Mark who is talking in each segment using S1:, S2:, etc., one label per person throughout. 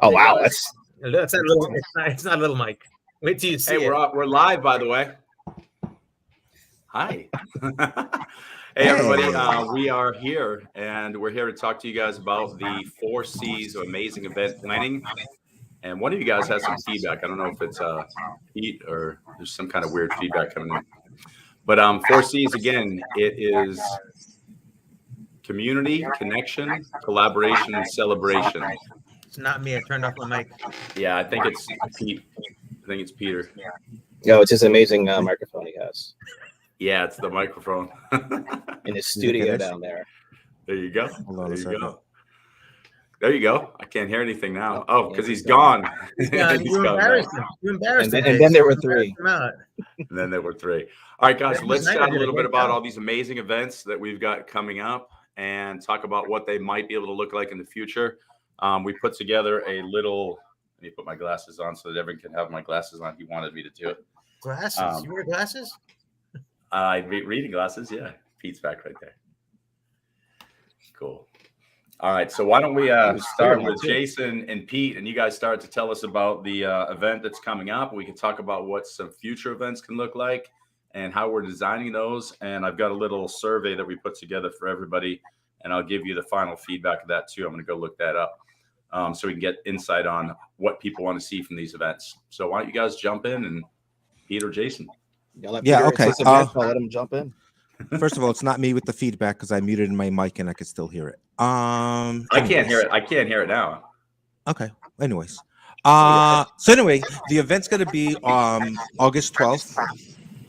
S1: Oh wow, that's
S2: not a little. It's not a little mic. Wait till you see
S3: Hey,
S2: it.
S3: we're live, by the way. Hi. Hey, everybody. We are here, and we're here to talk to you guys about the 4Cs of amazing event planning. And one of you guys has some feedback. I don't know if it's Pete or there's some kind of weird feedback coming in. But 4Cs, again, it is community, connection, collaboration, and celebration.
S2: It's not me. I turned off my mic.
S3: Yeah, I think it's Pete. I think it's Peter.
S1: no, it's his amazing microphone he has
S3: Yeah, it's the microphone.
S1: in his studio down there.
S3: There you go.
S4: Hold on a
S3: There you
S4: second.
S3: go. There you go. I can't hear anything now. Oh, because he's gone.
S2: He's gone.
S3: He's
S2: You
S3: gone
S2: embarrassed
S3: now.
S2: him. You embarrassed him.
S1: And then there were three.
S3: And then there were three. All right, guys,
S2: That
S3: let's
S2: was
S3: chat
S2: nice.
S3: a little
S2: Great
S3: bit about
S2: job.
S3: all these amazing events that we've got coming up and talk about what they might be able to look like in the future. We put together a little, let me put my glasses on so that Evan can have my glasses on. He wanted me to do it.
S2: Glasses. You wear glasses?
S3: Reading glasses, yeah. Pete's back right there. Cool. All right, so why don't we start with Jason and Pete, and you guys start to tell us about the event that's coming up. We can talk about what some future events can look like and how we're designing those. And I've got a little survey that we put together for everybody, and I'll give you the final feedback of that too. I'm going to go look that up so we can get insight on what people want to see from these events. So why don't you guys jump in, and Pete or Jason?
S4: Yeah, okay.
S1: I'll let him jump in.
S4: First of all, it's not me with the feedback because I muted my mic and I could still hear it.
S3: I can't hear it. I can't hear it now.
S4: Okay. Anyways. So anyway, the event's going to be August 12th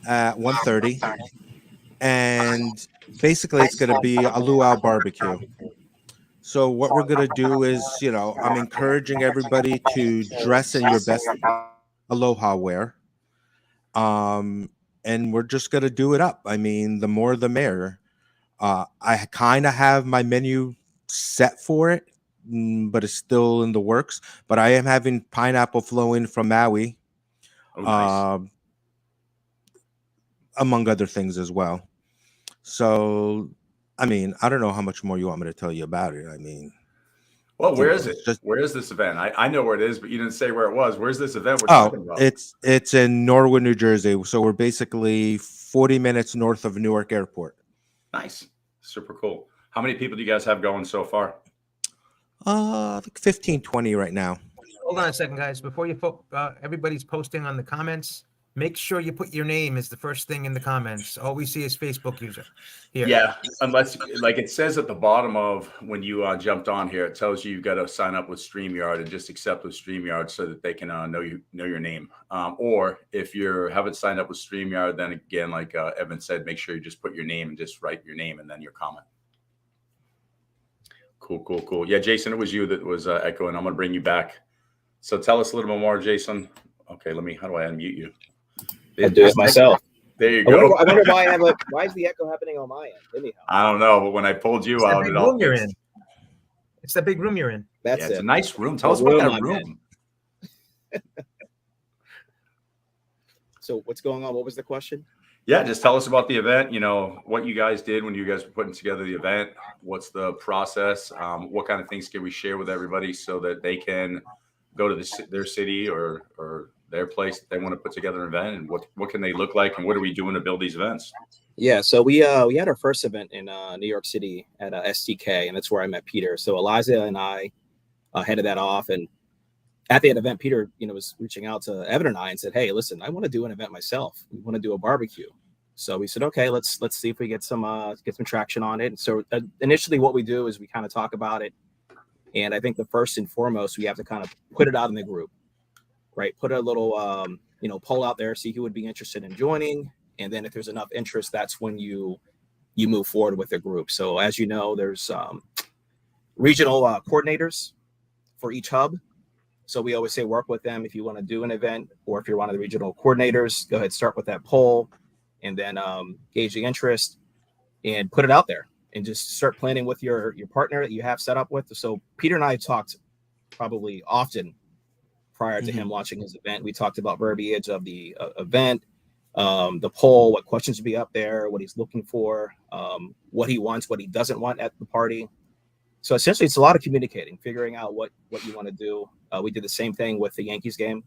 S4: at 1:30. And basically it's going to be a luau barbecue. So what we're going to do is, I'm encouraging everybody to dress in your best aloha wear. And we're just going to do it up. I mean, the more the merrier. I kind of have my menu set for it, but it's still in the works. But I am having pineapple flow in from Maui,
S3: Nice.
S4: among other things as well. So, I mean, I don't know how much more you want me to tell you about it. I mean,
S3: well, where is it? Where is this event? I know where it is, but you didn't say where it was. Where's this event we're talking about?
S4: It's in Norwood, New Jersey. So we're basically 40 minutes north of Newark Airport.
S3: Nice. Super cool. How many people do you guys have going so far?
S4: I think 15, 20 right now.
S2: Hold on a second, guys. Before you everybody's posting on the comments, make sure you put your name as the first thing in the comments. All we see is Facebook user here.
S3: Yeah, unless like it says at the bottom of when you jumped on here, it tells you got to sign up with StreamYard and just accept with StreamYard so that they can know your name. Or if you haven't signed up with StreamYard, then again, like Evan said, make sure you just put your name and just write your name and then your comment. Cool. Yeah, Jason, it was you that was echoing. I'm going to bring you back. So tell us a little bit more, Jason. Okay, how do I unmute you?
S1: I'll do it myself.
S3: There you go.
S1: I wonder why why is the echo happening on my end? Anyhow,
S3: I don't know, but when I pulled you out,
S2: it all you're in. It's the big room you're in.
S3: It's a nice room. Tell us about that room.
S1: So what's going on? What was the question?
S3: Yeah, just tell us about the event. What you guys did when you guys were putting together the event. What's the process? What kind of things can we share with everybody so that they can go to their city or their place that they want to put together an event, and what can they look like, and what are we doing to build these events?
S1: Yeah, so we had our first event in New York City at STK, and that's where I met Peter. So Eliza and I headed that off, and at the event, Peter, was reaching out to Evan and I and said, "Hey, listen, I want to do an event myself. We want to do a barbecue." So we said, "Okay, let's see if we get some traction on it." And so initially, what we do is we kind of talk about it, and I think the first and foremost, we have to kind of put it out in the group. Right, put a little, poll out there, see who would be interested in joining, and then if there's enough interest, that's when you move forward with the group. So as you know, there's regional coordinators for each hub. So we always say work with them if you want to do an event, or if you're one of the regional coordinators, go ahead, start with that poll, and then gauge the interest and put it out there, and just start planning with your partner that you have set up with. So Peter and I talked probably often prior to him launching his event. We talked about verbiage of the event, the poll, what questions to be up there, what he's looking for, what he wants, what he doesn't want at the party. So essentially, it's a lot of communicating, figuring out what you want to do. We did the same thing with the Yankees game.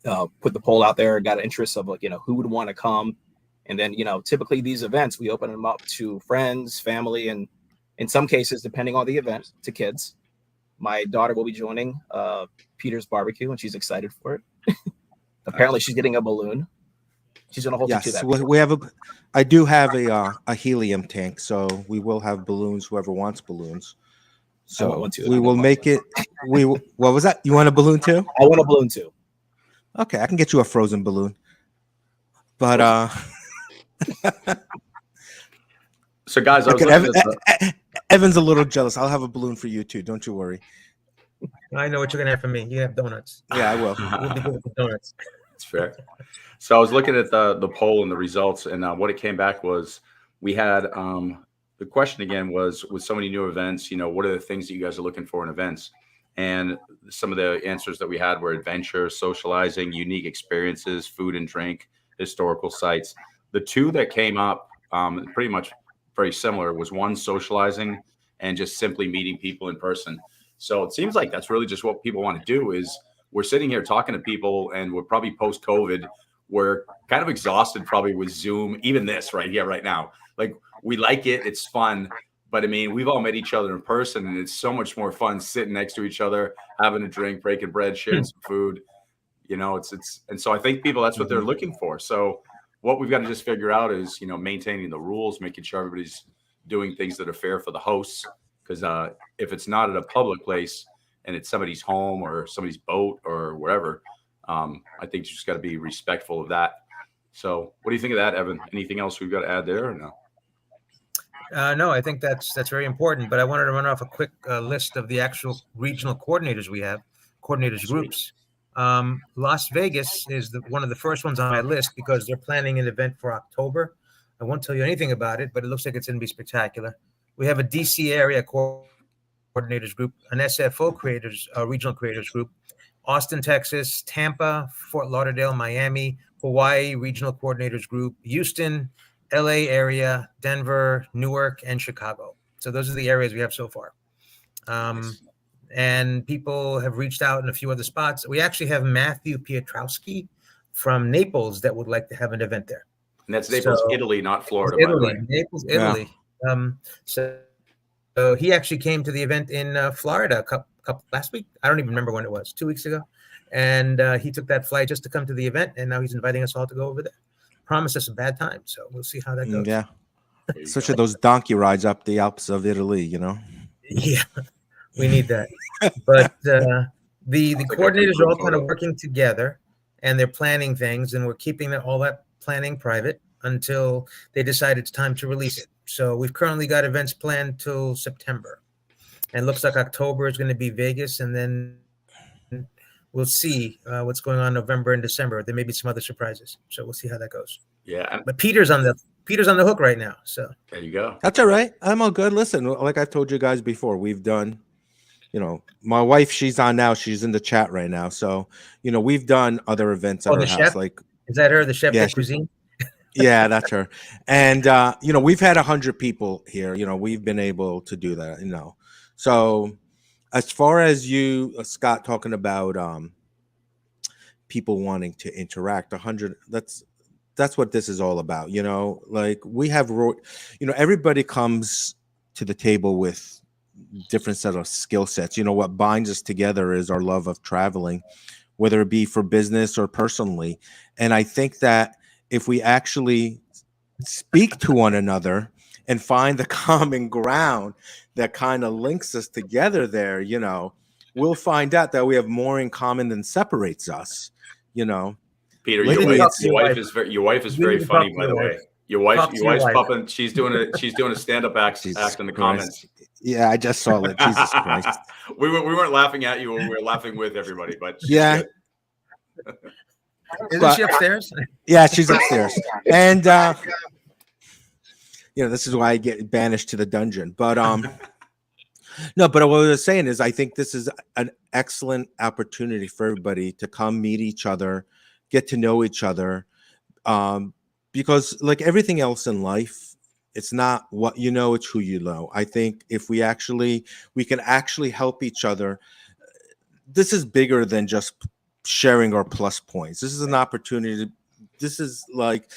S1: Put the poll out there, got an interest of like, who would want to come. And then, typically these events, we open them up to friends, family, and in some cases, depending on the event, to kids. My daughter will be joining Peter's barbecue, and she's excited for it. Apparently, she's getting a balloon. She's going to hold you to
S4: Yes,
S1: that.
S4: we have I do have a helium tank, so we will have balloons. Whoever wants balloons, so
S1: want one too.
S4: we will make it. What was that? You want a balloon too?
S1: I want a balloon too.
S4: Okay, I can get you a frozen balloon. But
S3: so guys, I was
S4: Evan's a little jealous. I'll have a balloon for you too. Don't you worry.
S2: I know what you're gonna have for me. You have donuts.
S4: Yeah, I will.
S2: We'll be good with donuts.
S3: It's fair. So I was looking at the poll and the results, and what it came back was we had the question again was, with so many new events, what are the things that you guys are looking for in events? And some of the answers that we had were adventure, socializing, unique experiences, food and drink, historical sites. The two that came up pretty much very similar was one, socializing, and just simply meeting people in person. So it seems like that's really just what people want to do. Is we're sitting here talking to people, and we're probably post-COVID. We're kind of exhausted probably with Zoom, even this right here, right now. Like, we like it. It's fun. But I mean, we've all met each other in person, and it's so much more fun sitting next to each other, having a drink, breaking bread, sharing some food. And so I think people, that's what they're looking for. So what we've got to just figure out is, maintaining the rules, making sure everybody's doing things that are fair for the hosts. Because if it's not at a public place and it's somebody's home or somebody's boat or wherever, I think you just got to be respectful of that. So what do you think of that, Evan? Anything else we've got to add there or no?
S2: No, I think that's very important. But I wanted to run off a quick list of the actual regional coordinators we have, groups. Las Vegas is one of the first ones on my list because they're planning an event for October. I won't tell you anything about it, but it looks like it's going to be spectacular. We have a DC area coordinators group, an SFO regional creators group, Austin, Texas, Tampa, Fort Lauderdale, Miami, Hawaii regional coordinators group, Houston, LA area, Denver, Newark, and Chicago. So those are the areas we have so far. And people have reached out in a few other spots. We actually have Matthew Pietrowski from Naples that would like to have an event there.
S3: And that's Naples, Italy, not Florida,
S2: Italy,
S3: by the way.
S2: Naples, Italy. Yeah. So he actually came to the event in Florida last week. I don't even remember when it was, 2 weeks ago. And he took that flight just to come to the event. And now he's inviting us all to go over there. Promised us a bad time. So we'll see how that goes.
S4: Yeah. Especially those donkey rides up the Alps of Italy,
S2: Yeah, we need that. But the coordinators are all kind of working together, and they're planning things, and we're keeping all that planning private until they decide it's time to release it. So we've currently got events planned till September, and looks like October is going to be Vegas, and then we'll see what's going on November and December. There may be some other surprises, so we'll see how that goes.
S3: Yeah,
S2: but Peter's on the hook right now. So
S3: there you go.
S4: That's all right. I'm all good. Listen, like I've told you guys before, we've done. My wife, she's on now. She's in the chat right now. So, we've done other events at her house.
S2: Chef?
S4: Like,
S2: is that her, the chef
S4: de
S2: cuisine?
S4: Yeah, that's her. And we've had 100 people here. We've been able to do that. So, as far as you, Scott, talking about people wanting to interact, 100. That's what this is all about. Like we have, everybody comes to the table with different set of skill sets. What binds us together is our love of traveling, whether it be for business or personally. And I think that if we actually speak to one another and find the common ground that kind of links us together there, we'll find out that we have more in common than separates us.
S3: Peter, your wife is very funny, by the way. Your wife's popping. She's doing a stand-up act in the comments.
S4: Yeah, I just saw it. Jesus Christ.
S3: We weren't laughing at you. We were laughing with everybody. But
S4: yeah.
S2: Isn't she upstairs?
S4: Yeah, she's upstairs. And this is why I get banished to the dungeon. But no, but what I was saying is I think this is an excellent opportunity for everybody to come meet each other, get to know each other. Because like everything else in life, It's not what you know, it's who you know. I think if we can actually help each other, this is bigger than just sharing our plus points. This is an opportunity. This is like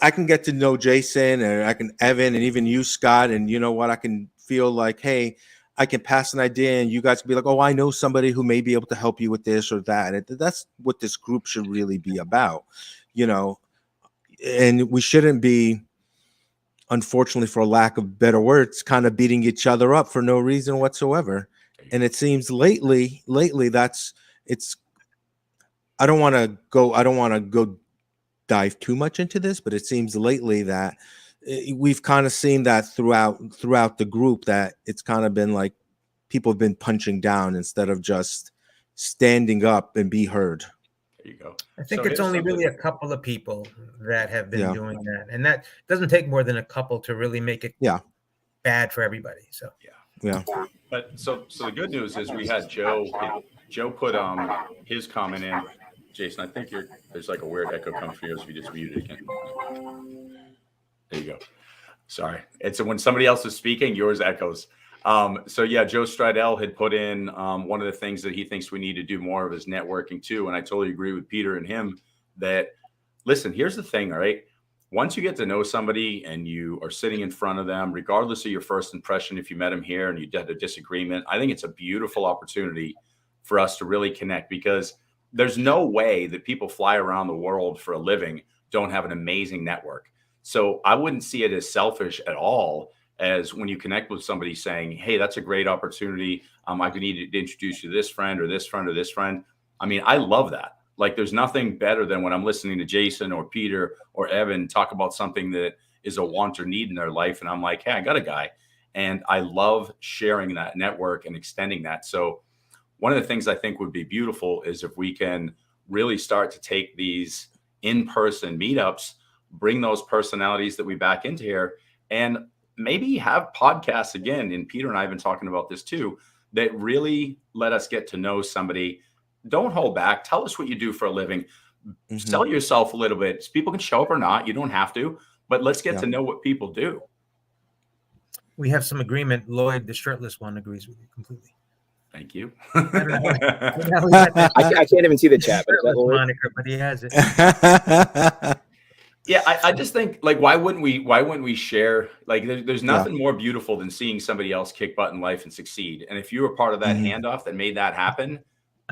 S4: I can get to know Jason, and I can Evan, and even you, Scott, and you know what, I can feel like, hey, I can pass an idea and you guys can be like, oh, I know somebody who may be able to help you with this or that. And that's what this group should really be about, you know. And we shouldn't be, unfortunately, for lack of better words, kind of beating each other up for no reason whatsoever. And it seems lately it's I don't want to go dive too much into this, but it seems lately that we've kind of seen that throughout the group, that it's kind of been like people have been punching down instead of just standing up and be heard.
S3: There you go.
S2: I think it's only really a couple of people that have been doing that, and that doesn't take more than a couple to really make it bad for everybody. So
S4: yeah.
S3: But so the good news is we had Joe. Joe put his comment in. Jason, I think there's like a weird echo coming from yours if you just mute it again. There you go. Sorry. It's when somebody else is speaking, yours echoes. So yeah, Joe Stridell had put in one of the things that he thinks we need to do more of is networking too. And I totally agree with Peter and him that, listen, here's the thing, all right? Once you get to know somebody and you are sitting in front of them, regardless of your first impression, if you met him here and you had a disagreement, I think it's a beautiful opportunity for us to really connect, because there's no way that people fly around the world for a living don't have an amazing network. So I wouldn't see it as selfish at all as when you connect with somebody saying, hey, that's a great opportunity. I need to introduce you to this friend or this friend or this friend. I mean, I love that. Like, there's nothing better than when I'm listening to Jason or Peter or Evan talk about something that is a want or need in their life. And I'm like, hey, I got a guy. And I love sharing that network and extending that. So one of the things I think would be beautiful is if we can really start to take these in-person meetups, bring those personalities that we back into here, and maybe have podcasts again. And Peter and I have been talking about this too, that really let us get to know somebody. Don't hold back. Tell us what you do for a living. Sell yourself a little bit. People can show up or not. You don't have to, but let's get to know what people do.
S2: We have some agreement. Lloyd, the shirtless one, agrees with you completely.
S3: Thank you.
S1: I can't even see the chat, but,
S2: moniker, but he has it.
S3: Yeah, I just think, like, why wouldn't we share? Like, there's nothing more beautiful than seeing somebody else kick butt in life and succeed. And if you were part of that handoff that made that happen,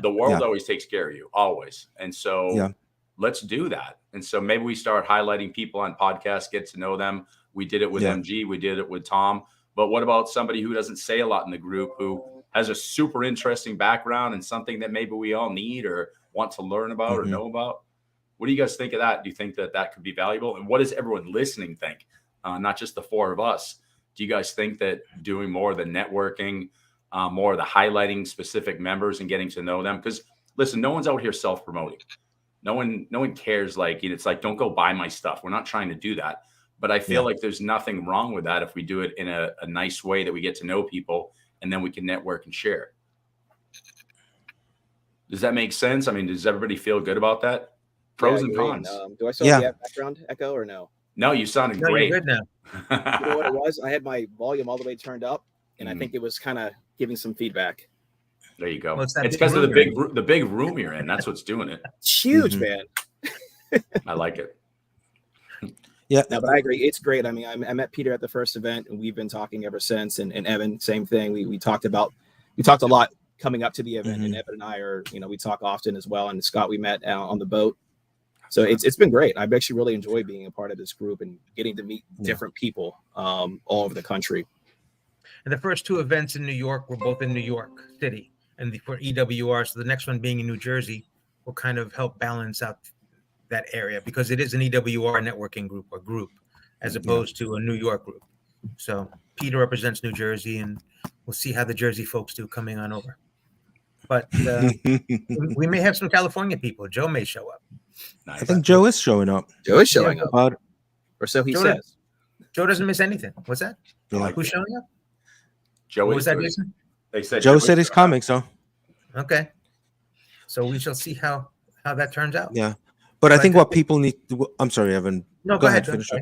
S3: the world always takes care of you, always. And so let's do that. And so maybe we start highlighting people on podcasts, get to know them. We did it with MG, we did it with Tom. But what about somebody who doesn't say a lot in the group, who has a super interesting background and something that maybe we all need or want to learn about or know about? What do you guys think of that? Do you think that that could be valuable? And what does everyone listening think? Not just the four of us. Do you guys think that doing more of the networking, more of the highlighting specific members and getting to know them? Because listen, no one's out here self-promoting. No one cares. Like, it's like, don't go buy my stuff. We're not trying to do that. But I feel like there's nothing wrong with that if we do it in a nice way that we get to know people and then we can network and share. Does that make sense? I mean, does everybody feel good about that? Pros and cons.
S1: Do I still have background echo or no?
S3: No, you sounded great.
S2: You're good now.
S1: You know what it was? I had my volume all the way turned up, and I think it was kind of giving some feedback.
S3: There you go. Well, it's because of the big room you're in. That's what's doing it.
S1: It's huge, man.
S3: I like it.
S1: Yeah, no, but I agree. It's great. I mean, I met Peter at the first event, and we've been talking ever since. And Evan, same thing. We talked a lot coming up to the event, and Evan and I are, we talk often as well. And Scott, we met on the boat. So it's been great. I've actually really enjoyed being a part of this group and getting to meet different people all over the country.
S2: And the first two events in New York were both in New York City, and for EWR. So the next one being in New Jersey will kind of help balance out that area, because it is an EWR networking group as opposed to a New York group. So Peter represents New Jersey, and we'll see how the Jersey folks do coming on over. But we may have some California people. Joe may show up.
S4: I think Joe is showing up.
S1: Joe is showing up. Or so he says.
S2: Joe doesn't miss anything. What's that? Who's showing up?
S3: Joe.
S2: What was that, Jason?
S3: They said
S4: Joe said he's coming, so.
S2: Okay. So we shall see how that turns out.
S4: Yeah. But I think what people need I'm sorry, Evan.
S2: No, go ahead.
S4: Finish up.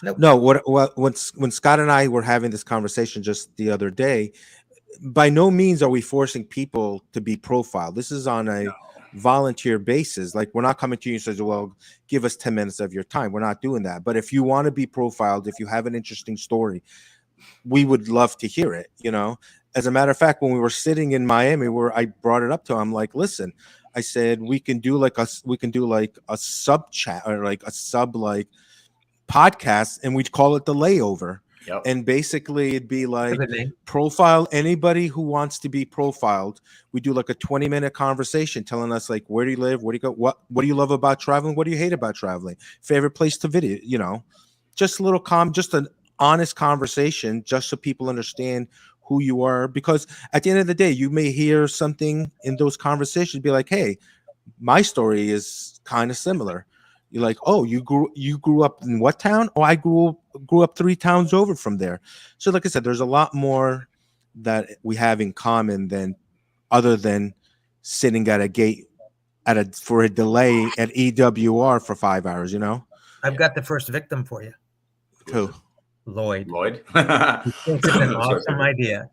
S2: Nope.
S4: No, when Scott and I were having this conversation just the other day, by no means are we forcing people to be profiled. This is on a volunteer basis. Like, we're not coming to you and says, well, give us 10 minutes of your time. We're not doing that. But if you want to be profiled, if you have an interesting story, we would love to hear it. As a matter of fact, when we were sitting in Miami, where I brought it up to him, like, listen, I said, we can do like a sub chat, or like a sub like podcast, and we'd call it the layover.
S3: Yep.
S4: And basically it'd be like,
S2: Good name.
S4: profile anybody who wants to be profiled. We do like a 20-minute conversation telling us, like, where do you live, where do you go, what do you love about traveling, what do you hate about traveling, favorite place to video, just a little just an honest conversation, just so people understand who you are. Because at the end of the day, you may hear something in those conversations, be like, hey, my story is kind of similar. You're like, oh, you grew up in what town? Oh, I grew up 3 towns over from there. So like I said, there's a lot more that we have in common than other than sitting at a gate for a delay at EWR for 5 hours,
S2: I've got the first victim for you.
S4: Who?
S2: Lloyd.
S3: It's
S2: an awesome idea.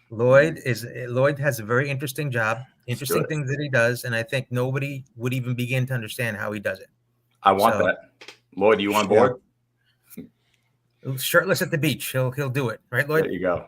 S2: Lloyd has a very interesting job, interesting things that he does, and I think nobody would even begin to understand how he does it.
S3: I want that. Lloyd, you on board?
S2: Yeah. Shirtless at the beach. He'll do it. Right, Lloyd?
S3: There you go.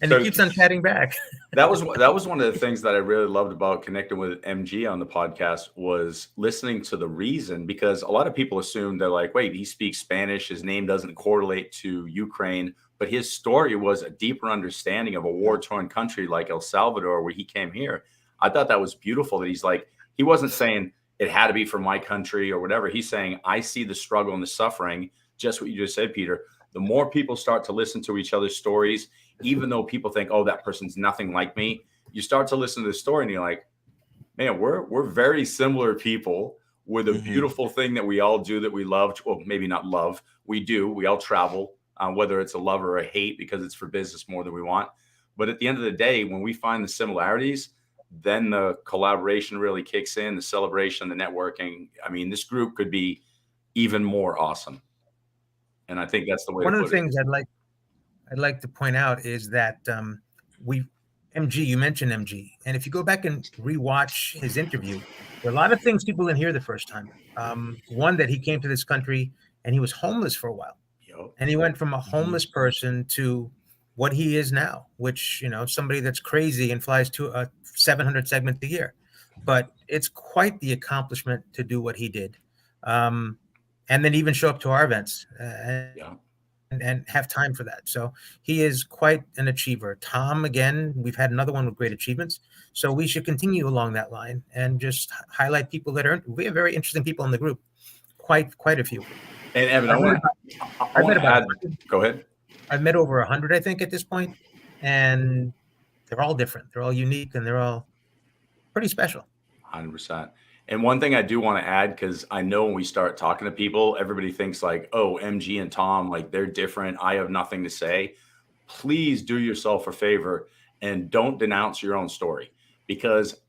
S2: And he keeps on chatting back.
S3: That was one of the things that I really loved about connecting with MG on the podcast, was listening to the reason, because a lot of people assume they're like, wait, he speaks Spanish, his name doesn't correlate to Ukraine, but his story was a deeper understanding of a war-torn country like El Salvador, where he came here. I thought that was beautiful, that he wasn't saying it had to be for my country or whatever. He's saying, I see the struggle and the suffering, just what you just said, Peter. The more people start to listen to each other's stories, even though people think, oh, that person's nothing like me, you start to listen to the story and you're like, man, we're very similar people with a beautiful thing that we all do that we love. Well, maybe not love. We do. We all travel, whether it's a love or a hate, because it's for business more than we want. But at the end of the day, when we find the similarities, then the collaboration really kicks in, the celebration, the networking. I mean, this group could be even more awesome. And I think that's the way.
S2: One of the things I'd like to point out is that MG, you mentioned MG, and if you go back and rewatch his interview, there are a lot of things people didn't hear the first time. One, that he came to this country and he was homeless for a while, and he went from a homeless person to what he is now, which, somebody that's crazy and flies to 700 segments a year. But it's quite the accomplishment to do what he did. And then even show up to our events and have time for that. So he is quite an achiever. Tom, again, we've had another one with great achievements. So we should continue along that line and just highlight people we have very interesting people in the group, quite a few.
S3: And Evan, I want to add, go ahead.
S2: I've met over 100, I think, at this point, and they're all different. They're all unique, and they're all pretty special.
S3: 100%. And one thing I do want to add, because I know when we start talking to people, everybody thinks like, oh, MG and Tom, like, they're different. I have nothing to say. Please do yourself a favor and don't denounce your own story, because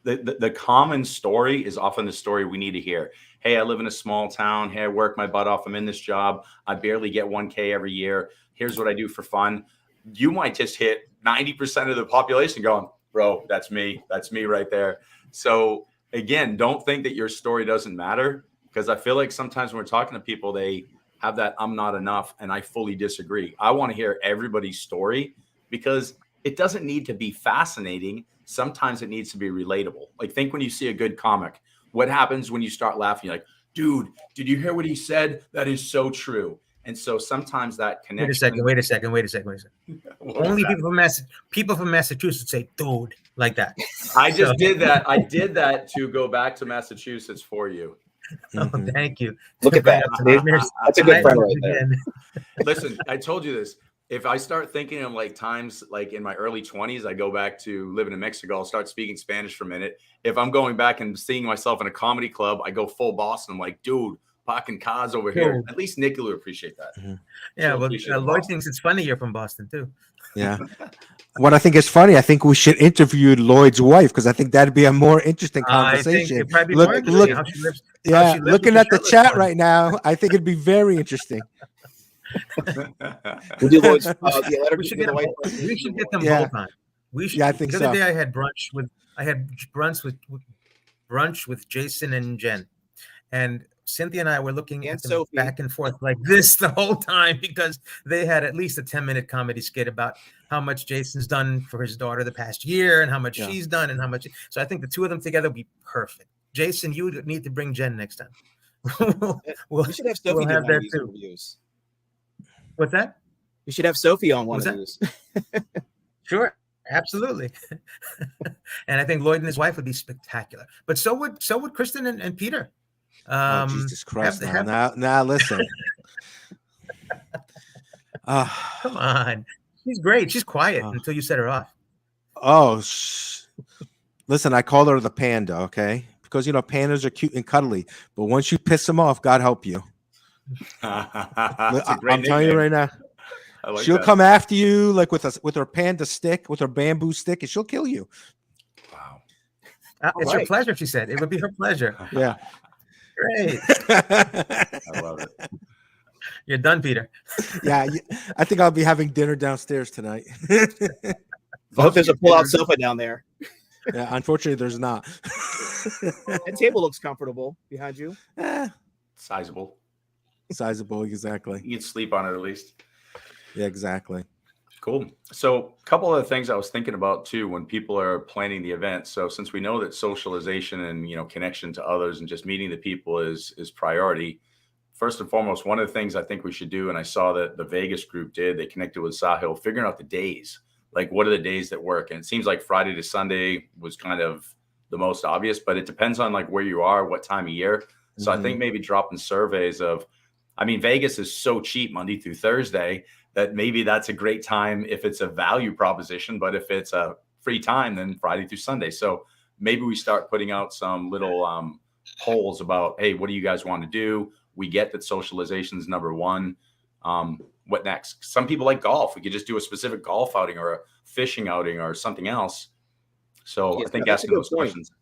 S3: the common story is often the story we need to hear. Hey, I live in a small town. Hey, I work my butt off. I'm in this job. I barely get 1K every year. Here's what I do for fun. You might just hit 90% of the population going, bro, that's me. That's me right there. So again, don't think that your story doesn't matter, because I feel like sometimes when we're talking to people, they have that I'm not enough, and I fully disagree. I want to hear everybody's story, because it doesn't need to be fascinating. Sometimes it needs to be relatable. Like, think when you see a good comic, what happens when you start laughing? You're like, dude, did you hear what he said? That is so true. And so sometimes that connection.
S2: Wait a second. Only people from Massachusetts say dude like that.
S3: I just did that. I did that to go back to Massachusetts for you.
S2: Oh, thank you.
S1: Look at that. That's a good friend right there.
S3: Listen, I told you this. If I start thinking of like times like in my early 20s, I go back to living in Mexico, I'll start speaking Spanish for a minute. If I'm going back and seeing myself in a comedy club, I go full Boston. I'm like, dude, parking cars over here. At least Nick will appreciate that.
S4: Mhm.
S2: Yeah, well, Lloyd thinks it's funny you're from Boston too.
S4: Yeah. What I think is funny, I think we should interview Lloyd's wife because I think that'd be a more interesting
S2: I think
S4: conversation.
S2: it'd probably be more interesting how she lives.
S4: Yeah,
S2: she lives
S4: looking
S2: with
S4: at the
S2: shirtless
S4: chat
S2: on.
S4: right now, I think it'd be very interesting.
S1: We'll do Lloyd's,
S2: We should get them
S4: Yeah.
S2: both on. We should.
S4: Yeah, I think
S2: the
S4: so.
S2: other day I had brunch with Jason and Jen, and Cynthia and I were looking
S1: And
S2: at them
S1: Sophie.
S2: back and forth like this the whole time because they had at least a 10-minute comedy skit about how much Jason's done for his daughter the past year and how much she's done and how much. So I think the two of them together would be perfect. Jason, you need to bring Jen next time.
S1: We should have Sophie do one of these interviews.
S2: What's that?
S1: We should have Sophie on one of these.
S2: Sure, absolutely. And I think Lloyd and his wife would be spectacular. But so would Kristen and Peter.
S4: Oh, Jesus Christ! Now listen.
S2: Come on, she's great. She's quiet until you set her off.
S4: Oh, listen, I call her the panda, okay? Because pandas are cute and cuddly, but once you piss them off, God help you. I'm telling you right now, she'll come after you like with her panda stick, with her bamboo stick, and she'll kill you.
S3: Wow!
S2: It's her pleasure, she said. It would be her pleasure.
S4: Yeah.
S2: Great.
S3: I love it.
S2: You're done, Peter.
S4: Yeah, I think I'll be having dinner downstairs tonight.
S1: I hope there's a pull-out sofa down there.
S4: Yeah, unfortunately, there's not.
S1: That table looks comfortable behind you.
S3: Sizable,
S4: exactly.
S3: You can sleep on it at least.
S4: Yeah, exactly.
S3: Cool. So a couple of things I was thinking about too when people are planning the event. So since we know that socialization and connection to others and just meeting the people is priority, first and foremost, one of the things I think we should do, and I saw that the Vegas group did, they connected with Sahil, figuring out the days. Like, what are the days that work? And it seems like Friday to Sunday was kind of the most obvious, but it depends on like where you are, what time of year. So I think maybe dropping surveys of, Vegas is so cheap Monday through Thursday that maybe that's a great time if it's a value proposition, but if it's a free time, then Friday through Sunday. So maybe we start putting out some little polls about, hey, what do you guys want to do? We get that socialization is number one. What next? Some people like golf. We could just do a specific golf outing or a fishing outing or something else. So I think asking those questions.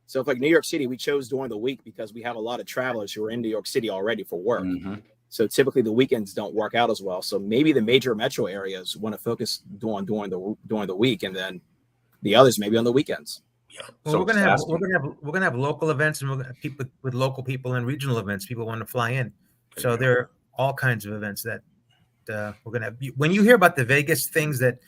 S1: So if like New York City, we chose during the week because we have a lot of travelers who are in New York City already for work.
S3: Mm-hmm.
S1: So typically the weekends don't work out as well. So maybe the major metro areas want to focus during the week, and then the others maybe on the weekends.
S3: Yeah.
S2: Well,
S3: So
S2: we're gonna have local events, and we're gonna have people with local people and regional events. People want to fly in, so there are all kinds of events that we're gonna have. When you hear about the Vegas things that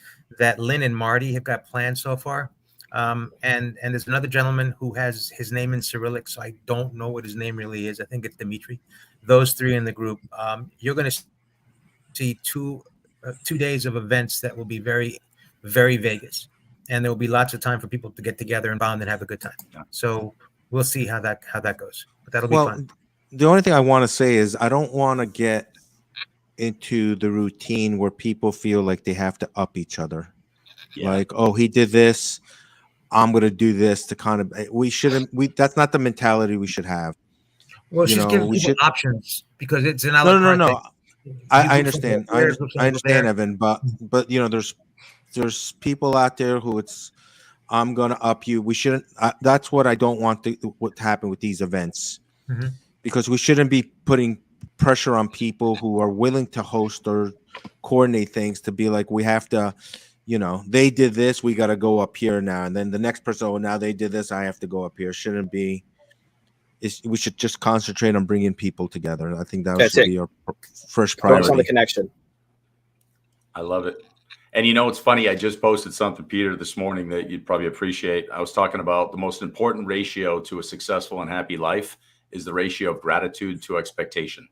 S2: Lynn and Marty have got planned so far, and there's another gentleman who has his name in Cyrillic, so I don't know what his name really is. I think it's Dimitri. Those three in the group, you're going to see 2 days of events that will be very, very Vegas, and there will be lots of time for people to get together and bond and have a good time.
S3: Yeah.
S2: So we'll see how that goes, but that'll be fun.
S4: The only thing I want to say is I don't want to get into the routine where people feel like they have to up each other. Yeah. Like, oh, he did this, I'm going to do this to kind of. That's not the mentality we should have.
S2: Well, she's giving people options because it's an
S4: no. I understand. I understand, Evan. But there's people out there who I'm gonna up you. We shouldn't. That's what I don't want what happen with these events, because we shouldn't be putting pressure on people who are willing to host or coordinate things to be like, we have to. They did this, we got to go up here now, and then the next person, oh, now they did this, I have to go up here. Shouldn't be. We should just concentrate on bringing people together. I think that should be our first priority.
S1: On the connection.
S3: I love it. And it's funny. I just posted something, Peter, this morning that you'd probably appreciate. I was talking about the most important ratio to a successful and happy life is the ratio of gratitude to expectation.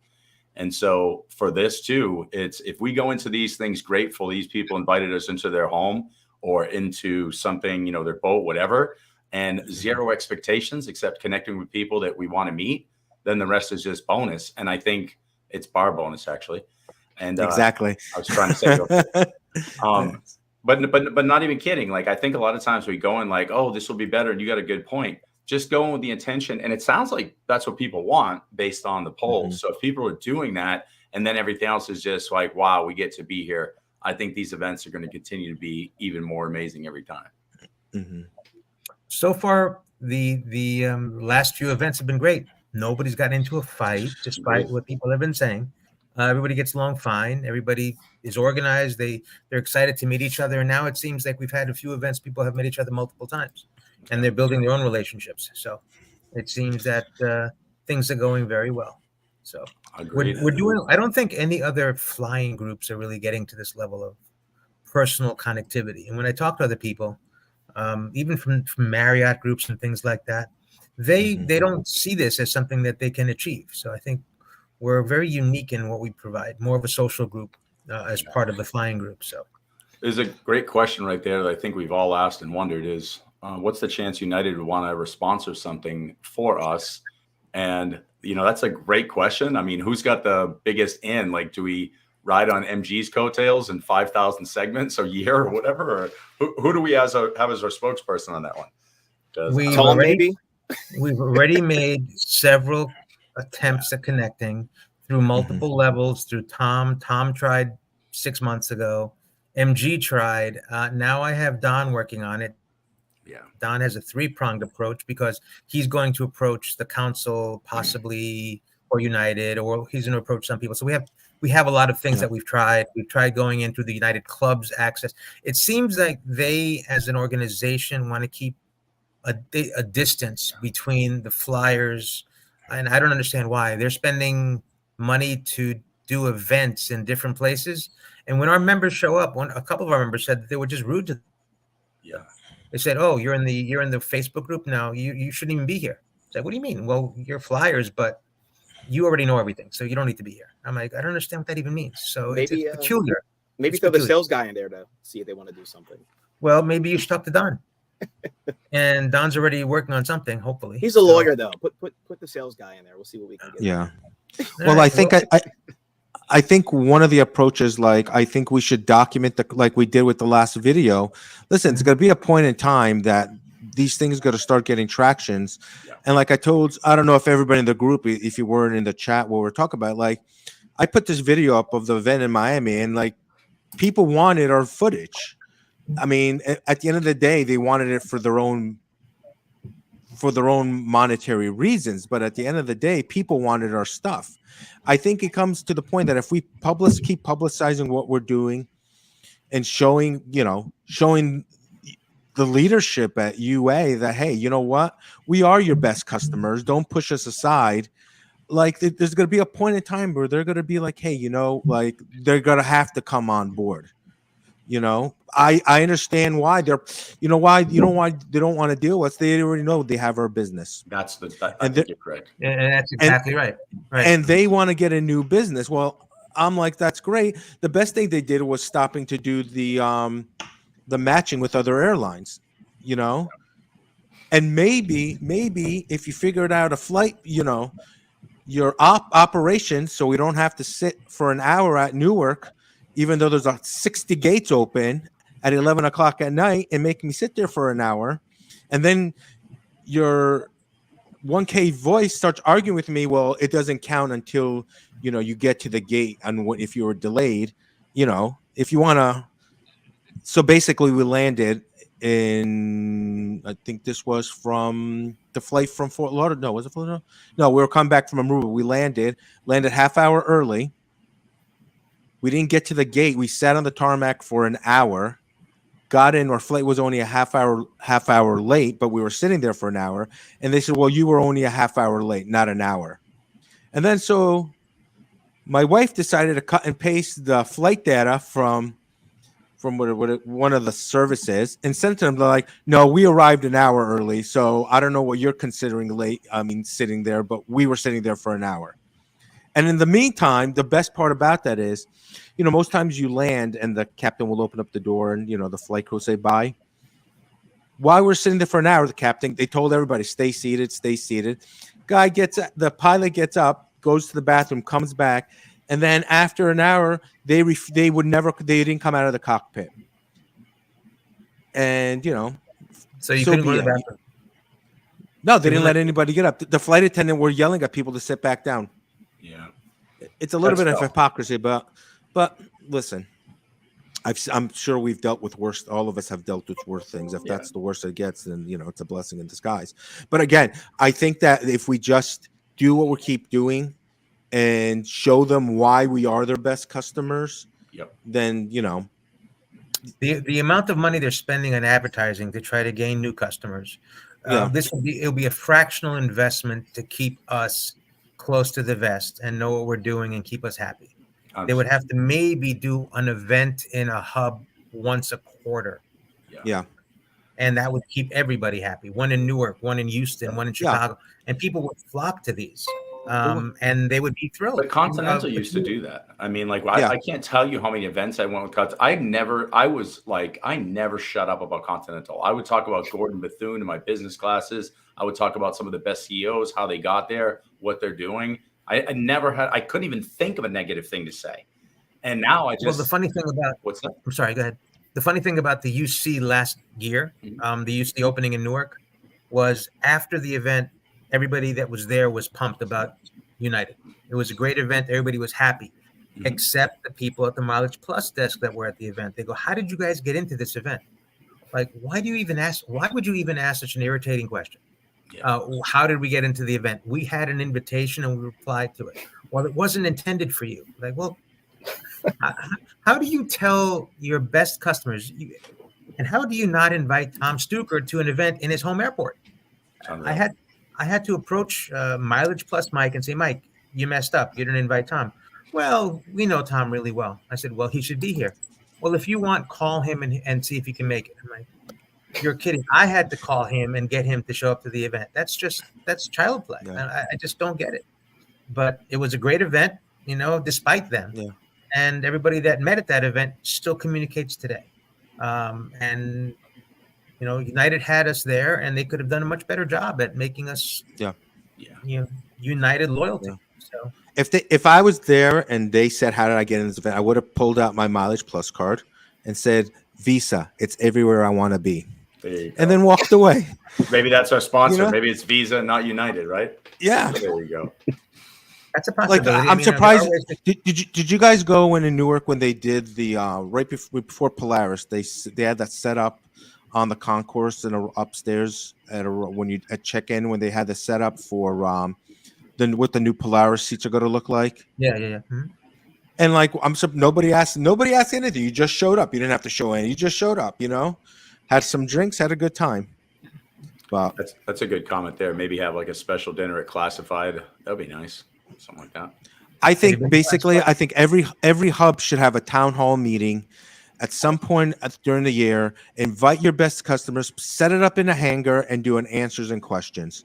S3: And so for this too, it's if we go into these things grateful, these people invited us into their home or into something, their boat, whatever, and zero expectations except connecting with people that we want to meet, then the rest is just bonus. And I think it's bar bonus actually. And
S4: exactly.
S3: I was trying to say, but not even kidding. Like, I think a lot of times we go in like, oh, this will be better. And you got a good point. just going with the intention. And it sounds like that's what people want based on the polls. So if people are doing that, and then everything else is just like, wow, we get to be here, I think these events are going to continue to be even more amazing every time.
S2: So far, the last few events have been great. Nobody's gotten into a fight, despite what people have been saying. Everybody gets along fine. Everybody is organized. They're excited to meet each other. And now it seems like we've had a few events. People have met each other multiple times, and they're building their own relationships. So it seems that things are going very well. So we're doing. I don't think any other flying groups are really getting to this level of personal connectivity. And when I talk to other people, even from Marriott groups and things like that, they don't see this as something that they can achieve. So I think we're very unique in what we provide, more of a social group as part of the flying group. So
S3: there's a great question right there that I think we've all asked and wondered is, what's the chance United would want to ever sponsor something for us? And, that's a great question. I mean, who's got the biggest in? Like, do we ride on MG's coattails and 5,000 segments a year or whatever? Or who do we have as our spokesperson on that one?
S2: We've already made several attempts at connecting through multiple levels, through Tom. Tom tried 6 months ago. MG tried. Now I have Don working on it.
S3: Yeah.
S2: Don has a 3-pronged approach because he's going to approach the council possibly or United, or he's going to approach some people. So we have a lot of things that we've tried. We've tried going in through the United Clubs access. It seems like they, as an organization, want to keep a distance between the flyers, and I don't understand why. They're spending money to do events in different places, and when our members show up, a couple of our members said that they were just rude to them.
S3: Yeah.
S2: They said, "Oh, you're in the Facebook group now. You shouldn't even be here." I said, "What do you mean?" "Well, you're flyers, but you already know everything, so you don't need to be here." I'm like, I don't understand what that even means. So maybe it's peculiar.
S1: Maybe throw the sales guy in there to see if they want to do something.
S2: Well, maybe you should talk to Don. And Don's already working on something, hopefully.
S1: He's a lawyer, though. Put the sales guy in there. We'll see what we can get.
S4: Yeah. Well, I think I think one of the approaches, like, I think we should document like we did with the last video. Listen, it's going to be a point in time that these things got to start getting tractions. Yeah. And like I don't know if everybody in the group, if you weren't in the chat what we're talking about, like, I put this video up of the event in Miami, and like, people wanted our footage. I mean, at the end of the day, they wanted it for their own monetary reasons. But at the end of the day, people wanted our stuff. I think it comes to the point that if we keep publicizing what we're doing and showing the leadership at UA that, hey, you know what? We are your best customers. Don't push us aside. Like, there's going to be a point in time where they're going to be like, hey, like, they're going to have to come on board. I understand why why they don't want to deal with us. They already know they have our business.
S3: I think you're correct.
S2: And that's exactly right.
S4: And they want to get a new business. Well, I'm like, that's great. The best thing they did was stopping to do the matching with other airlines, and maybe if you figured out a flight, your operation, so we don't have to sit for an hour at Newark, even though there's 60 gates open at 11 o'clock at night, and make me sit there for an hour. And then your 1K voice starts arguing with me. Well, it doesn't count until, you get to the gate. And if you were delayed, if you want to. So basically we landed in, I think this was from the flight from Fort Lauderdale. No, was it Fort Lauderdale? No, we were coming back from Aruba. We landed half hour early. We didn't get to the gate. We sat on the tarmac for an hour, got in. Our flight was only a half hour late, but we were sitting there for an hour. And they said, well, you were only a half hour late, not an hour. And then so my wife decided to cut and paste the flight data from one of the services and sent to them. They're like, no, we arrived an hour early. So I don't know what you're considering late. I mean, sitting there, but we were sitting there for an hour. And in the meantime, the best part about that is, most times you land and the captain will open up the door and, the flight crew say bye. While we're sitting there for an hour, they told everybody, stay seated. The pilot gets up, goes to the bathroom, comes back. And then after an hour, they didn't come out of the cockpit. And,
S2: so you couldn't go to the bathroom.
S4: No, they didn't let anybody get up. The flight attendant were yelling at people to sit back down.
S3: Yeah.
S4: It's a little bit of hypocrisy, but listen, I'm sure we've dealt with worse. All of us have dealt with worse things. If that's the worst it gets, then it's a blessing in disguise. But again, I think that if we just do what we keep doing and show them why we are their best customers, then
S2: the amount of money they're spending on advertising to try to gain new customers. It'll be a fractional investment to keep us close to the vest and know what we're doing and keep us happy. They would have to maybe do an event in a hub once a quarter.
S4: Yeah.
S2: And that would keep everybody happy. One in Newark, one in Houston, one in Chicago. And people would flock to these. And they would be thrilled.
S3: But Continental used to do that. I mean, like, I can't tell you how many events I went with Continental. I never shut up about Continental. I would talk about Gordon Bethune in my business classes. I would talk about some of the best CEOs, how they got there, what they're doing. I couldn't even think of a negative thing to say. And now
S2: the funny thing about,
S3: what's that?
S2: I'm sorry, go ahead. The funny thing about the UC last year, the UC opening in Newark, was after the event, everybody that was there was pumped about United. It was a great event. Everybody was happy, except the people at the Mileage Plus desk that were at the event. They go, "How did you guys get into this event? Like, why would you even ask such an irritating question? How did we get into the event? We had an invitation and we replied to it. Well, it wasn't intended for you." Like, well, how do you tell your best customers, and how do you not invite Tom Stuker to an event in his home airport? I had to approach Mileage Plus Mike and say, "Mike, you messed up. You didn't invite Tom." "Well, we know Tom really well." I said, "Well, he should be here." "Well, if you want, call him and see if he can make it." I'm like, "You're kidding." I had to call him and get him to show up to the event. That's child play. Yeah. I just don't get it. But it was a great event, despite them.
S4: Yeah.
S2: And everybody that met at that event still communicates today. And United had us there, and they could have done a much better job at making us, United loyalty. Yeah. So
S4: if I was there and they said, "How did I get in this event?" I would have pulled out my Mileage Plus card and said, "Visa, it's everywhere I want to be," and then walked away.
S3: Maybe that's our sponsor. Maybe it's Visa, not United, right?
S4: Yeah.
S3: So there you go.
S2: That's a possibility.
S4: Like, I'm surprised. Did you guys go in Newark when they did the right before Polaris? They had that set up on the concourse and upstairs when you at check-in, when they had the setup for what the new Polaris seats are going to look like.
S2: Yeah. Mm-hmm.
S4: And like, nobody asked anything. You just showed up. You didn't have to show any. You just showed up. Had some drinks, had a good time. But
S3: that's a good comment there. Maybe have like a special dinner at Classified. That'd be nice. Something like that.
S4: I think every hub should have a town hall meeting at some point during the year. Invite your best customers, set it up in a hangar, and do an answers and questions.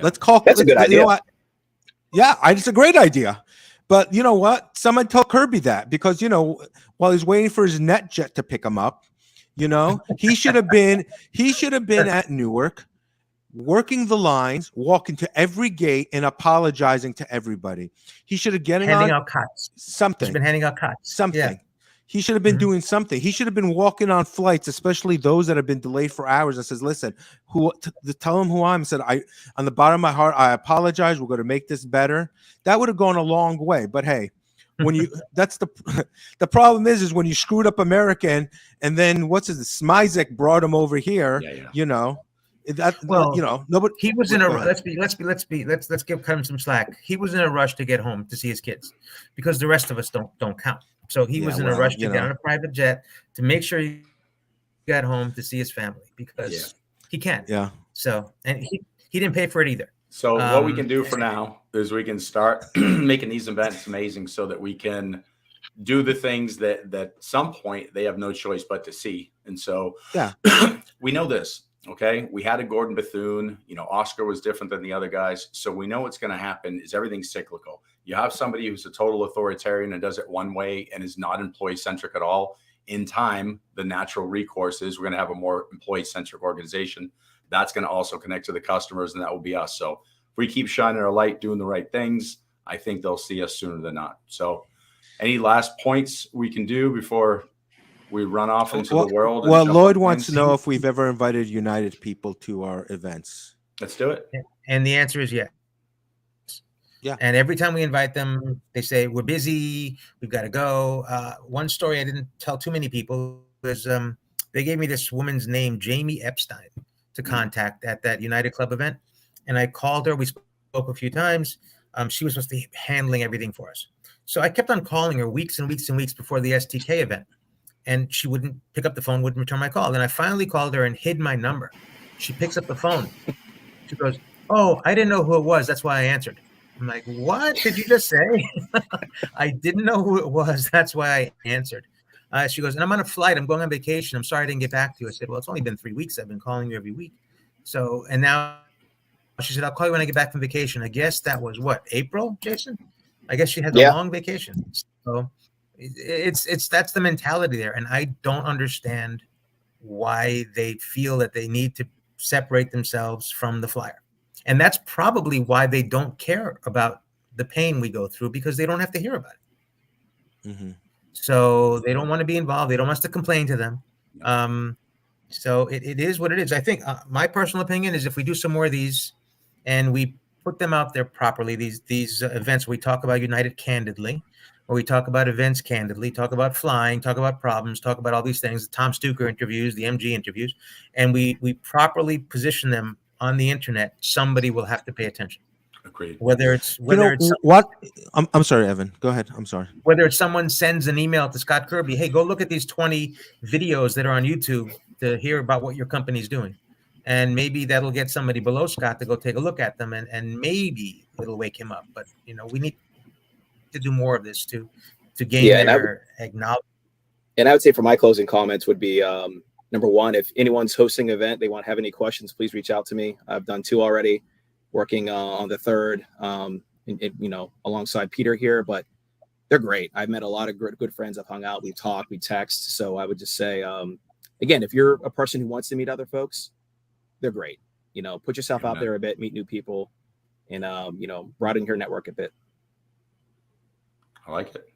S4: Let's call.
S1: That's a good idea.
S4: You know what? Yeah, it's a great idea. But you know what? Someone tell Kirby that, because while he's waiting for his net jet to pick him up, he should have been at Newark, working the lines, walking to every gate, and apologizing to everybody. He should have handing
S2: out cots.
S4: Something.
S2: He's been handing out cots.
S4: Something.
S2: Yeah.
S4: He should have been doing something. He should have been walking on flights, especially those that have been delayed for hours, and says, "Listen, tell him who I am." Said, on the bottom of my heart, I apologize. We're going to make this better. That would have gone a long way. But hey, when that's the problem is when you screwed up American, and then Smizek brought him over here. Nobody.
S2: He was in a let's give him some slack. He was in a rush to get home to see his kids, because the rest of us don't count. So he was in a rush to get on a private jet to make sure he got home to see his family, because he can.
S4: Yeah.
S2: So, and he didn't pay for it either.
S3: So what we can do for now is we can start making these events amazing, so that we can do the things that at some point they have no choice but to see. And so we know this. Okay, we had a Gordon Bethune. Oscar was different than the other guys, so we know what's going to happen is everything's cyclical. You have somebody who's a total authoritarian and does it one way and is not employee-centric at all. In time, the natural recourse is we're going to have a more employee-centric organization. That's going to also connect to the customers, and that will be us. So if we keep shining our light, doing the right things, I think they'll see us sooner than not. So any last points we can do before we run off into
S4: Well,
S3: the world. And
S4: well,
S3: jump
S4: Lloyd
S3: on
S4: wants to
S3: planes?
S4: know if we've ever invited United people to our events.
S3: Let's do it.
S2: And the answer is yes.
S4: Yeah.
S2: And every time we invite them, they say, we're busy, we've got to go. One story I didn't tell too many people is they gave me this woman's name, Jamie Epstein, to contact at that United Club event. And I called her. We spoke a few times. She was supposed to be handling everything for us. So I kept on calling her weeks and weeks and weeks before the STK event. And she wouldn't pick up the phone, wouldn't return my call. Then I finally called her and hid my number. She picks up the phone. She goes, oh, I didn't know who it was. That's why I answered. I'm like, what did you just say? I didn't know who it was. That's why I answered. She goes, and I'm on a flight. I'm going on vacation. I'm sorry I didn't get back to you. I said, well, it's only been 3 weeks. I've been calling you every week. So, and now she said, I'll call you when I get back from vacation. I guess that was what, April, Jason? I guess she had a long vacation. So it's that's the mentality there. And I don't understand why they feel that they need to separate themselves from the flyer. And that's probably why they don't care about the pain we go through, because they don't have to hear about it.
S4: Mm-hmm.
S2: So they don't want to be involved. They don't want us to complain to them. So it is what it is. I think my personal opinion is if we do some more of these and we put them out there properly, these events, we talk about United candidly, or we talk about events candidly, talk about flying, talk about problems, talk about all these things, the Tom Stuker interviews, the MG interviews, and we properly position them on the internet, somebody will have to pay attention.
S3: Agreed.
S2: Whether it's
S4: what I'm sorry, Evan. Go ahead. I'm sorry.
S2: Whether it's someone sends an email to Scott Kirby, hey, go look at these 20 videos that are on YouTube to hear about what your company's doing. And maybe that'll get somebody below Scott to go take a look at them, and maybe it'll wake him up. But we need to do more of this to gain their acknowledgement.
S1: And I would say for my closing comments would be number one, if anyone's hosting an event, they want to have any questions, please reach out to me. I've done 2 already, working on the 3rd, alongside Peter here, but they're great. I've met a lot of good friends. I've hung out, we talk, we text. So I would just say, again, if you're a person who wants to meet other folks, they're great. Put yourself out there a bit, meet new people, and, broaden your network a bit.
S3: I like it.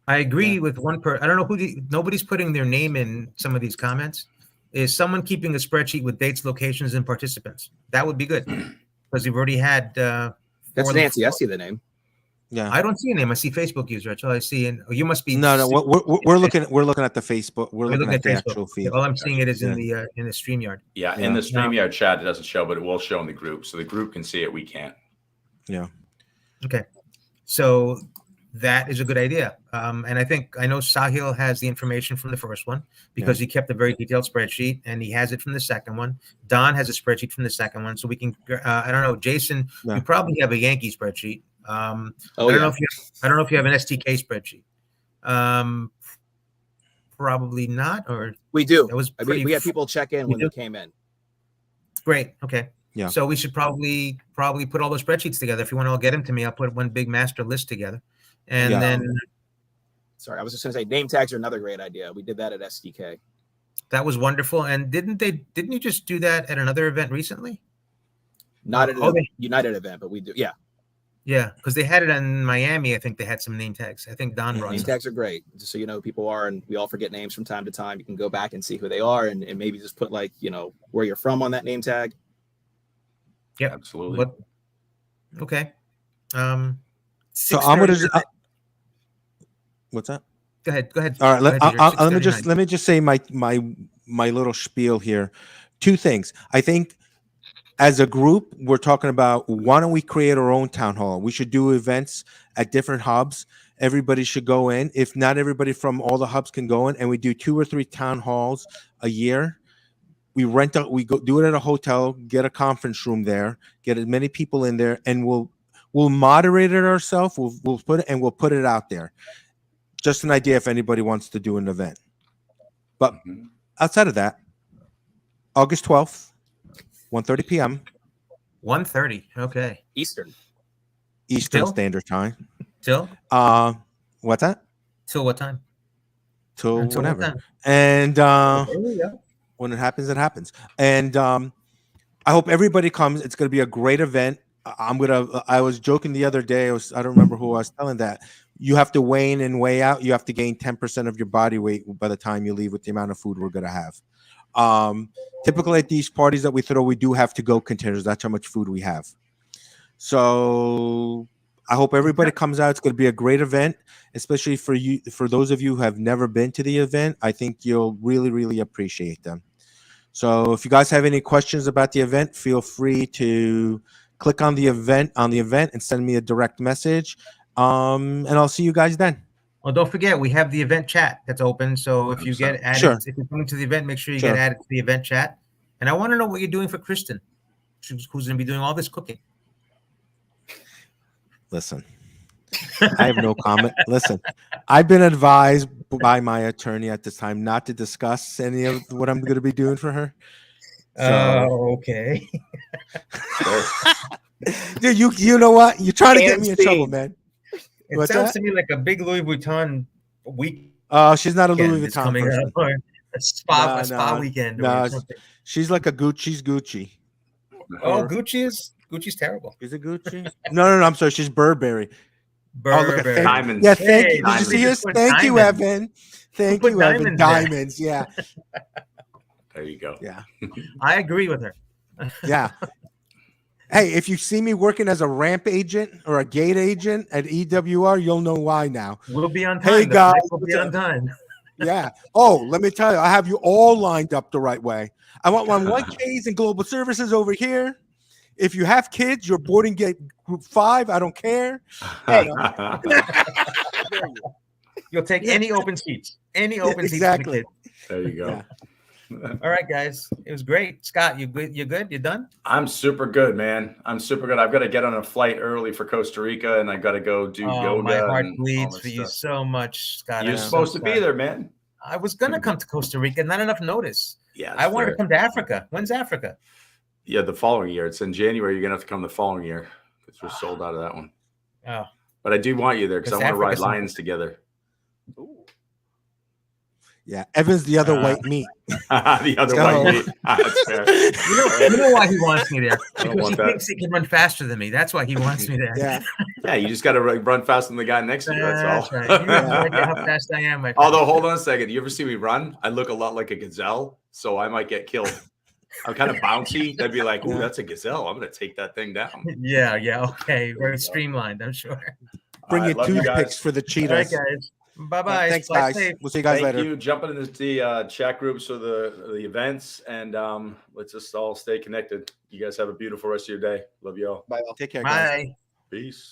S2: I agree with one person. I don't know nobody's putting their name in some of these comments. Is someone keeping a spreadsheet with dates, locations, and participants? That would be good, because we've already had.
S1: That's Nancy. I see the name.
S2: Yeah, I don't see a name. I see Facebook user. That's all I see. And you must be.
S4: No. We're looking at the Facebook. We're looking at the actual feed.
S2: All I'm seeing it is in the StreamYard.
S3: Yeah, in the StreamYard chat it doesn't show, but it will show in the group. So the group can see it. We can't.
S4: Yeah.
S2: Okay. So that is a good idea. And I know Sahil has the information from the first one because he kept a very detailed spreadsheet, and he has it from the second one. Don has a spreadsheet from the second one. So we can, I don't know, Jason, you probably have a Yankee spreadsheet. I don't know if you have an STK spreadsheet. Probably not, or
S1: we do. We had people check in when they came in.
S2: Great. Okay.
S4: Yeah.
S2: So we should probably put all those spreadsheets together. If you want to all get them to me, I'll put one big master list together. And then,
S1: sorry, I was just going to say name tags are another great idea. We did that at SDK.
S2: That was wonderful. And didn't you just do that at another event recently?
S1: Not at a United event, but we do. Yeah.
S2: Yeah, because they had it in Miami. I think they had some name tags. I think Don brought
S1: name tags are great, just so you know who people are, and we all forget names from time to time. You can go back and see who they are, and maybe just put where you're from on that name tag.
S2: Yeah,
S3: absolutely.
S2: Okay.
S4: So I'm gonna. What's that?
S2: Go ahead.
S4: All right. Let me just say my little spiel here. 2 things. I think as a group, we're talking about why don't we create our own town hall? We should do events at different hubs. Everybody should go in. If not everybody from all the hubs can go in, and we do 2 or 3 town halls a year. We go do it at a hotel, get a conference room there, get as many people in there, and we'll moderate it ourselves. We'll put it out there. Just an idea if anybody wants to do an event. But outside of that, August 12th, 1:30 p.m.
S2: 1:30. Okay.
S1: Eastern
S4: Standard Time.
S2: Till?
S4: What's that?
S2: Till what time?
S4: Till whenever. And when it happens, it happens. And I hope everybody comes. It's going to be a great event. I was joking the other day. I don't remember who I was telling that. you have to weigh in and weigh out. You have to gain 10% of your body weight by the time you leave with the amount of food we're going to have. Typically at these parties that we throw, we do have to-go containers. That's how much food we have. So I hope everybody comes out. It's going to be a great event, especially for you. For those of you who have never been to the event, I think you'll really, really appreciate them. So if you guys have any questions about the event, feel free to click on the event and send me a direct message. And I'll see you guys then.
S2: Well, don't forget, we have the event chat that's open. So if you get added,
S4: Sure.
S2: if you're coming to the event, make sure you
S4: Sure.
S2: get added to the event chat. And I want to know what you're doing for Kristen, who's going to be doing all this cooking.
S4: Listen, I have no comment. Listen, I've been advised by my attorney at this time not to discuss any of what I'm going to be doing for her. So,
S2: Okay.
S4: dude, you know what? You're trying to get me in trouble, man.
S2: It
S4: What's
S2: sounds
S4: that?
S2: to me like a big Louis Vuitton week.
S4: She's not a Louis
S2: is
S4: Vuitton
S2: coming
S4: person.
S2: up, or a spa weekend.
S4: No,
S2: or something.
S4: she's like a Gucci's Gucci.
S2: Oh,
S4: Or-
S2: Gucci's terrible.
S4: Is it Gucci? No, I'm sorry. She's Burberry. Oh, look at
S2: Burberry.
S3: Diamonds.
S4: Yeah, thank
S2: Hey,
S4: you. Did you see
S3: diamonds.
S4: his? Thank you,
S2: Diamonds.
S4: Evan. Thank
S2: put
S4: you, Evan.
S2: diamonds there?
S4: Diamonds. Yeah,
S3: There you go.
S4: yeah,
S2: I agree with her.
S4: yeah. Hey, if you see me working as a ramp agent or a gate agent at EWR, you'll know why now.
S2: We'll be on time.
S4: Hey,
S2: The
S4: guys.
S2: flight will be on time.
S4: Yeah. Oh, let me tell you, I have you all lined up the right way. I want my 1Ks and global services over here. If you have kids, you're boarding gate group 5. I don't care. Hey,
S2: You'll take any open seats. Any open seats.
S4: exactly.
S3: There you go.
S4: Yeah.
S2: All right, guys. It was great. Scott, you good? You good? You done?
S3: I'm super good, man. I'm super good. I've got to get on a flight early for Costa Rica, and I got to go do yoga.
S2: My heart
S3: and
S2: bleeds
S3: all
S2: for
S3: this
S2: you
S3: stuff.
S2: so much, Scott.
S3: You're
S2: I'm so
S3: supposed to be
S2: sorry.
S3: there, man.
S2: I was gonna come to Costa Rica, not enough notice.
S3: Yeah,
S2: I want to
S3: fair.
S2: come to Africa. When's Africa?
S3: Yeah, the following year. It's in January. You're gonna have to come the following year because we're sold out of that one.
S2: Oh,
S3: But I do want you there because I
S2: Because
S3: want to ride
S2: Africa's-
S3: lions together.
S4: Yeah. Evan's the other white meat.
S3: The other
S4: So-
S3: one. That's fair.
S2: you know why he wants me there?
S3: I don't
S2: Because
S3: want
S2: he
S3: that.
S2: thinks he can run faster than me. That's why he wants me there.
S4: Yeah.
S3: Yeah, you just got to run faster than the guy next to you. That's all.
S2: right. You have no idea how fast I am. My friend.
S3: Although, hold on a second. You ever see me run? I look a lot like a gazelle, so I might get killed. I'm kind of bouncy. They'd be like, "Ooh, that's a gazelle. I'm going to take that thing down."
S2: Yeah. Okay. Very streamlined, I'm sure.
S4: Bring
S3: All
S4: your
S3: right, love you
S4: toothpicks
S3: guys.
S4: for the
S2: All
S4: cheetahs.
S2: right, guys. Bye-bye.
S4: Thanks,
S2: Fly
S4: guys.
S2: safe.
S4: We'll see you guys
S3: Thank
S4: later.
S3: you. Jumping into the chat groups for the events, and let's just all stay connected. You guys have a beautiful rest of your day. Love you all.
S4: Bye. Take care, guys.
S2: Bye.
S3: Peace.